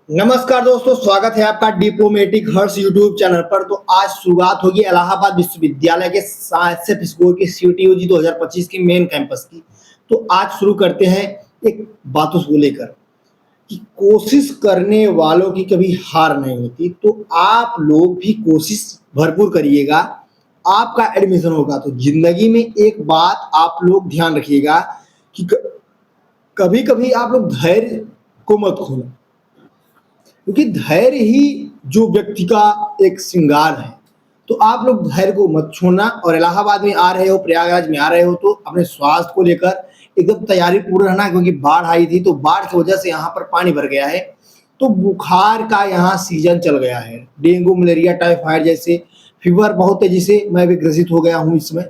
नमस्कार दोस्तों, स्वागत है आपका डिप्लोमेटिक हर्ष यूट्यूब चैनल पर। तो आज शुरुआत होगी इलाहाबाद विश्वविद्यालय के एसएफ स्कोर की सीटीयूजी 2025 की मेन कैंपस की। तो आज शुरू करते हैं एक बातों को लेकर कि कोशिश करने वालों की कभी हार नहीं होती। तो आप लोग भी कोशिश भरपूर करिएगा, आपका एडमिशन होगा। तो जिंदगी में एक बात आप लोग ध्यान रखिएगा कि कभी कभी आप लोग धैर्य को मत खोना, क्योंकि धैर्य ही जो व्यक्ति का एक श्रृंगार है। तो आप लोग धैर्य को मत छोड़ना। और इलाहाबाद में आ रहे हो, प्रयागराज में आ रहे हो, तो अपने स्वास्थ्य को लेकर एकदम तैयारी पूर्ण रहना, क्योंकि बाढ़ आई थी। तो बाढ़ की वजह से यहाँ पर पानी भर गया है। तो बुखार का यहाँ सीजन चल गया है। डेंगू, मलेरिया, टाइफाइड जैसे फीवर बहुत तेजी से मैं भी ग्रसित हो गया हूँ इस समय।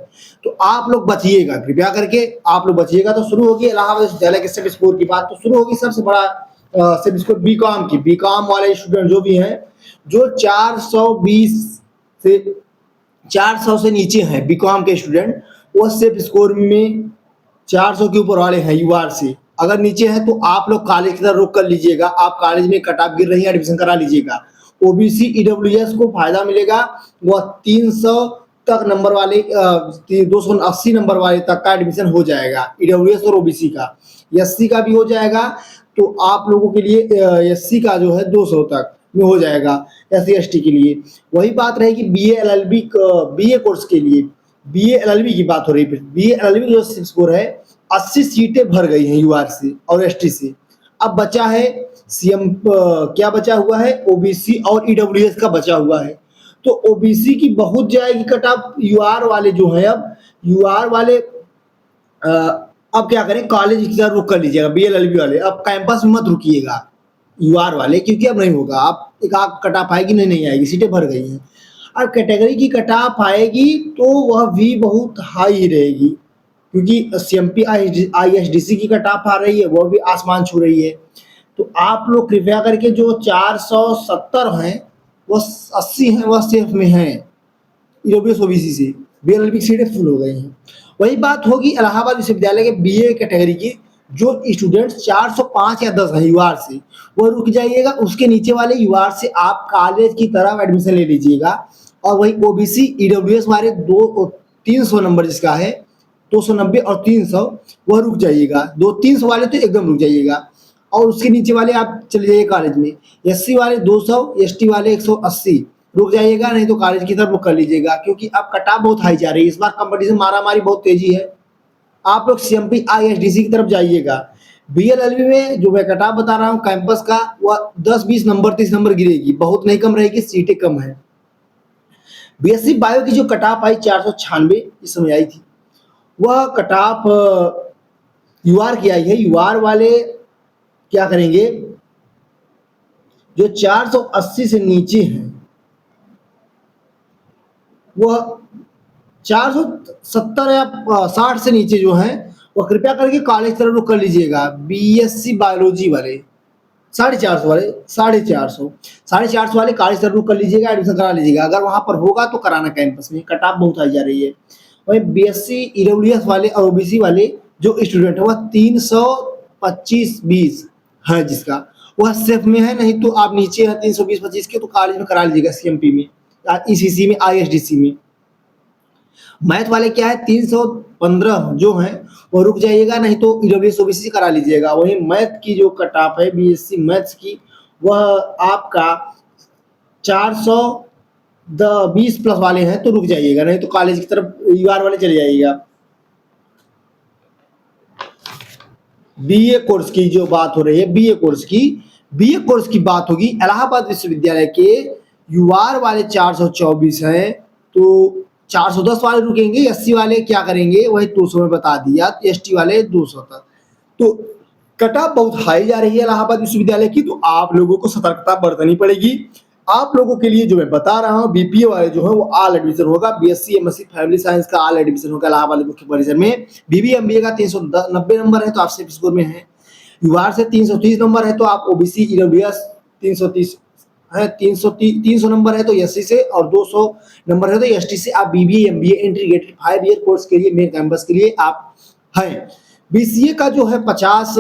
तो आप लोग बचिएगा, कृपया करके आप लोग बचिएगा। तो शुरू होगी इलाहाबाद विश्वविद्यालय के सब स्कोर की बात। तो शुरू होगी सबसे बड़ा सिर्फ इसको बीकॉम की। बीकॉम वाले स्टूडेंट जो भी हैं, जो 420 से 400 से नीचे हैं बीकॉम के स्टूडेंट, वो सिर्फ स्कोर में 400 के ऊपर वाले हैं यूआर से। अगर नीचे है तो आप लोग कॉलेज की तरफ रुख कर लीजिएगा। आप कॉलेज में कट ऑफ गिर रही है, एडमिशन करा लीजिएगा। ओबीसी ईडब्ल्यूएस को फायदा मिलेगा। वह 300 तक नंबर वाले 280 नंबर वाले तक का एडमिशन हो जाएगा, ईडब्ल्यूएस और ओबीसी का। एससी का भी हो जाएगा। तो आप लोगों के लिए एससी का जो है 200 तक में हो जाएगा, एससी एसटी के लिए। वही बात रहेगी बीए एलएलबी बीए कोर्स के लिए। बीए एलएलबी की बात हो रही है। बीए एलएलबी जो स्कोर है, 80 सीटें भर गई हैं यूआर से और एसटी से। अब बचा है सीएम, क्या बचा हुआ है, ओबीसी और ईडब्ल्यूएस का बचा हुआ है। तो ओबीसी की बहुत जाएगी कट ऑफ। यूआर वाले जो है, अब यूआर वाले अब क्या करें, कॉलेज की तरफ रुक कर लीजिएगा। बीएलएलबी वाले अब कैंपस में मत रुकिएगा, यूआर वाले, क्योंकि अब नहीं होगा। आप एक आग कट ऑफ आएगी, नहीं आएगी, सीटें भर गई हैं। और कैटेगरी की कट ऑफ आएगी तो वह भी बहुत हाई ही रहेगी, क्योंकि सीएमपी आईएसडीसी की कट ऑफ आ रही है, वह भी आसमान छू रही है। तो आप लोग कृपया करके जो 470 हैं, वो 80 हैं, वह सेफ में हैं ईडब्ल्यूएस ओबीसी से। बीएलएलबी की सीटें फुल हो गई हैं। वही बात होगी इलाहाबाद विश्वविद्यालय के बीए कैटेगरी की। जो स्टूडेंट्स 405 या 10 हैं यूआर से, वो रुक जाइएगा। उसके नीचे वाले यूआर से आप कॉलेज की तरफ एडमिशन ले लीजिएगा। और वही ओबीसी ईडब्ल्यूएस वाले 300 नंबर जिसका है, 290 और 300, वह रुक जाइएगा। 200-300 वाले तो एकदम रुक जाइएगा। और उसके नीचे वाले आप चले जाइए कॉलेज में। एससी वाले 200, एसटी वाले 180, रुक जाइएगा। नहीं तो कॉलेज की तरफ रुक कर लीजिएगा, क्योंकि अब कट ऑफ बहुत हाई जा रही है। इस बार कंपटीशन मारामारी बहुत तेजी है। आप लोग सीएमपी आईएसडीसी की तरफ जाइएगा। बीएलएलबी में जो मैं कट ऑफ बता रहा हूँ कैंपस का, वह 10-20 नंबर 30 नंबर गिरेगी, बहुत नहीं कम रहेगी, सीटें कम है। बीएससी बायो की जो कट ऑफ आई 496 इस समय आई थी, वह कट ऑफ यूआर की आई है। यूआर वाले क्या करेंगे, जो 480 से नीचे हैं, वह 470 या 60 से नीचे जो हैं, वह कृपया करके कॉलेज तरफ रुक कर लीजिएगा। बीएससी बायोलॉजी वाले 450 वाले 450 वाले कॉलेज तरफ रुक कर लीजिएगा, एडमिशन करा लीजिएगा। अगर वहां पर होगा तो कराना कैंपस में, कट ऑफ बहुत आई जा रही है। वही बीएससी ईडब्ल्यूएस वाले और ओबीसी वाले जो स्टूडेंट है, वह 325-20 है जिसका, वह सेफ में है। नहीं तो आप नीचे है 320-25 के, तो कॉलेज में करा लीजिएगा, सीएमपी में, ईसीसी में, आईएसडीसी में। मैथ वाले क्या है, 315 जो है, वो रुक जाइएगा। नहीं तो ईडब्ल्यूएस ओबीसी करा लीजिएगा। वही मैथ की जो कट ऑफ है बीएससी मैथ्स की, वह आपका 420 प्लस वाले हैं, तो रुक जाइएगा। नहीं तो कॉलेज की तरफ यूआर वाले चले जाइएगा। बीए कोर्स की जो बात हो रही है, बीए कोर्स की बात होगी। इलाहाबाद विश्वविद्यालय के यूआर वाले 424 हैं, तो 410 वाले रुकेंगे। एससी वाले क्या करेंगे, वही 200 में बता दिया। एसटी वाले 200 तक। तो कट ऑफ बहुत हाई जा रही है इलाहाबाद विश्वविद्यालय की, तो आप लोगों को सतर्कता बरतनी पड़ेगी। आप लोगों के लिए जो मैं बता रहा हूँ, बीपीए वाले जो है वो ऑल एडमिशन होगा। बीएससी एमएससी फैमिली साइंस का ऑल एडमिशन होगा इलाहाबाद मुख्य परिसर में। बीबीए एमबीए का 390 नंबर है, तो आप सेफ स्कोर में है। यूआर से 330 नंबर है, तो आप ओबीसी ईडब्ल्यूएस 330 है, 300 नंबर है तो एससी से, और 200 नंबर है तो एसटी से। आप BBA MBA integrated 5 year course के लिए, मेन कैंपस के लिए आप हैं। बीसीए का जो है 50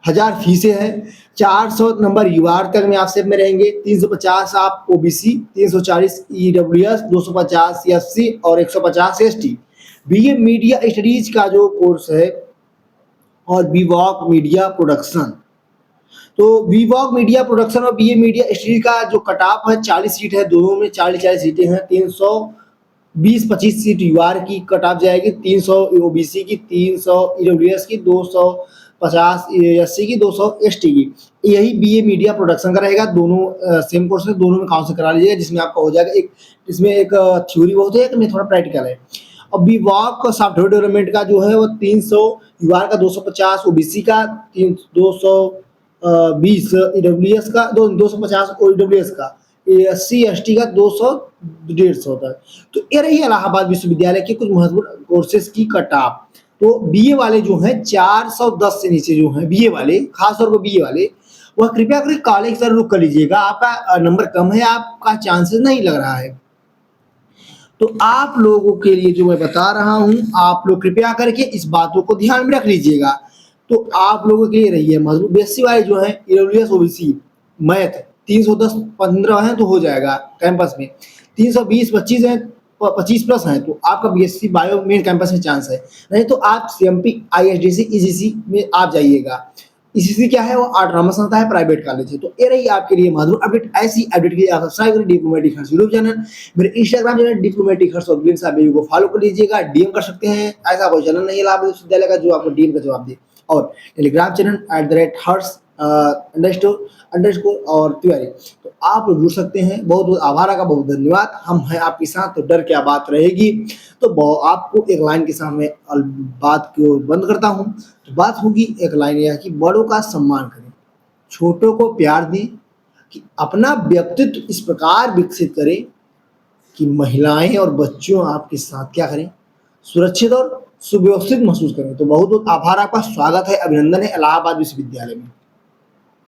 1000 फीसें हैं, 400 नंबर यूआर में आप सेप में रहेंगे, 350 आप ओबीसी, 340 ईडब्ल्यूएस, 250 एससी और 150 एसटी। बीए मीडिया स्टडीज का जो कोर्स है और बीवॉक मीडिया प्रोडक्शन, तो बीवॉक मीडिया प्रोडक्शन और बीए मीडिया स्टडीज का जो कट ऑफ है 40 सीट है, दोनों में 40-40 सीटें हैं। 320-25 सीट यूआर की कट ऑफ जाएगी, 300 ओबीसी की, 300 ईडब्ल्यूएस की, 250 एससी की, 200 एसटी की। यही बीए मीडिया प्रोडक्शन का रहेगा। दोनों सेम कोर्स है, दोनों में काउंसिल करा लीजिएगा, जिसमें आपका हो जाएगा एक, इसमें एक थ्योरी बहुत है, एक में थोड़ा प्रैक्टिकल है। और बीवॉक सॉफ्टवेयर डेवलपमेंट का जो है वो 300 यूआर का, 250 ओबीसी का, 220 ईडब्ल्यूएस का, 250 ईडब्ल्यूएस का, एससी एसटी का 200 150 होता है। तो ये रही इलाहाबाद विश्वविद्यालय के कुछ महत्वपूर्ण कोर्सेज की कट ऑफ। तो बीए वाले जो हैं 410 से नीचे जो हैं बीए वाले, खासतौर पर बीए वाले, वह कृपया करके कॉलेज की तरफ रुख कर लीजिएगा। आपका नंबर कम है, आपका चांसेस नहीं लग रहा है। तो आप लोगों के लिए जो मैं बता रहा हूं, आप लोग कृपया करके इस बातों को ध्यान में रख लीजिएगा। तो आप लोगों के लिए रही है मजबूत। बीएससी वाले जो है ईडब्ल्यूएस ओबीसी मैथ 310-15 है तो हो जाएगा कैंपस में, 320-25 है, 25 प्लस है तो आपका बीएससी बायो मेन कैंपस में चांस है। नहीं तो आप सीएमपी आईएसडीसी ईजीसी में आप जाइएगा। ईसीसी क्या है, वो ऑटोनॉमस संस्था है, प्राइवेट कॉलेज है। तो ये रही आपके लिए महत्वपूर्ण अपडेट। ऐसी अपडेट के लिए आप सब्सक्राइब करें डिप्लोमेटिक हर्ष यूट्यूब चैनल, मेरे इंस्टाग्राम चैनल डिप्लोमेटिक हर्ष और ग्लिम्स, आप वीडियो को फॉलो कर लीजिएगा। डीएम कर सकते हैं, ऐसा कोई चैनल नहीं है इलाहाबाद विश्वविद्यालय का जो आपको डीएम का जवाब दे। और टेलीग्राम चैनल @हर्ष अंडरस्कोर और तिवारी, तो आप लोग जुड़ सकते हैं। बहुत बहुत आभार का, बहुत धन्यवाद। हम हैं आपके साथ, तो डर क्या बात रहेगी। तो आपको एक लाइन के साथ मैं बात को बंद करता हूं। तो बात होगी एक लाइन यह कि बड़ों का सम्मान करें, छोटों को प्यार दें, कि अपना व्यक्तित्व इस प्रकार विकसित करें कि महिलाएं और बच्चों आपके साथ क्या करें, सुरक्षित और सुव्यवस्थित महसूस करें। तो बहुत बहुत आभार आपका, स्वागत है, अभिनंदन है इलाहाबाद विश्वविद्यालय में।